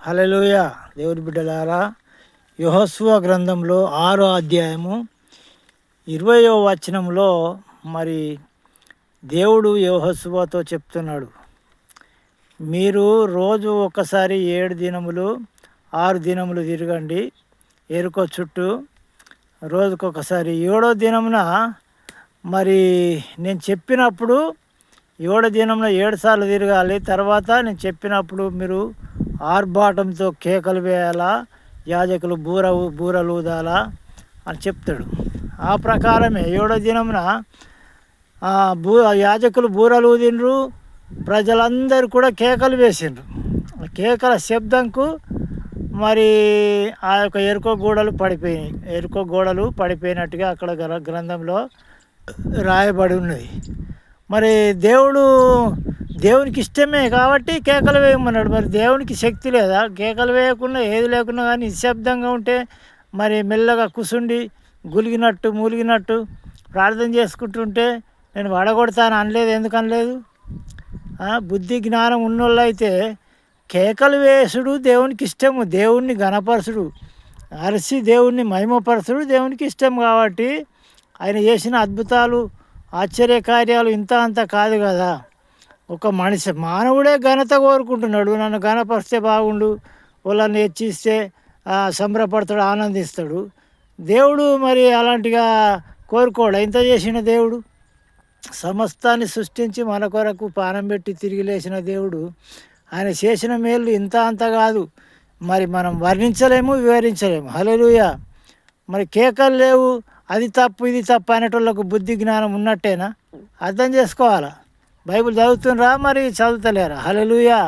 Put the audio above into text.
హల్లెలూయా. దేవుని బిడ్డలారా, యెహోషువ గ్రంథంలో 6వ అధ్యాయము 20వ వచనంలో మరి దేవుడు యెహోషువతో చెప్తున్నాడు, మీరు రోజు ఒకసారి 7 దినములు 6 దినములు తిరగండి ఎరుకో చుట్టూ, రోజుకొకసారి. 7వ దినమున మరి నేను చెప్పినప్పుడు 7వ దినమున 7 సార్లు తిరగాలి. తర్వాత నేను చెప్పినప్పుడు మీరు ఆర్భాటంతో కేకలు వేయాలా, యాజకులు బూరలు ఊదాలా అని చెప్తాడు. ఆ ప్రకారమే 7వ దినమున యాజకులు బూరలు ఊదిండ్రు, ప్రజలందరూ కూడా కేకలు వేసిండ్రు. కేకల శబ్దంకు మరి ఆ యొక్క ఎరుకో గోడలు పడిపోయినట్టుగా అక్కడ గ్రంథంలో రాయబడి ఉన్నది. మరి దేవునికి ఇష్టమే కాబట్టి కేకలు వేయమన్నాడు. మరి దేవునికి శక్తి లేదా? కేకలు వేయకుండా ఏది లేకున్నా కానీ నిశ్శబ్దంగా ఉంటే మరి మెల్లగా కూసుండి మూలిగినట్టు ప్రార్థన చేసుకుంటుంటే నేను వడగొడతాను అనలేదు. ఎందుకు అనలేదు? బుద్ధి జ్ఞానం ఉన్నోళ్ళు అయితే కేకలు వేసుడు దేవునికి ఇష్టము, దేవుణ్ణి ఘనపరచుడు, అరిసి దేవుణ్ణి మహిమపరచుడు దేవునికి ఇష్టం. కాబట్టి ఆయన చేసిన అద్భుతాలు ఆశ్చర్యకార్యాలు ఇంత అంత కాదు కదా. ఒక మానవుడే ఘనత కోరుకుంటున్నాడు. నన్ను ఘనపరిస్తే బాగుండు, వాళ్ళని హెచ్చిస్తే సంబరపడతాడు, ఆనందిస్తాడు. దేవుడు మరి అలాంటిగా కోరుకోడు. ఇంత చేసిన దేవుడు, సమస్తాన్ని సృష్టించి మన కొరకు పానం పెట్టి తిరిగి లేచిన దేవుడు, ఆయన చేసిన మేలు ఇంత అంత కాదు. మరి మనం వర్ణించలేము, వివరించలేము. హల్లెలూయా. మరి కేకలు లేవు, అది తప్పు ఇది తప్పు అనేటోళ్ళకు బుద్ధి జ్ఞానం ఉన్నట్టేనా? అర్థం చేసుకోవాలా. బైబిల్ చదువుతుండ్రా, మరి చదువుతలేరా? హల్లెలూయా.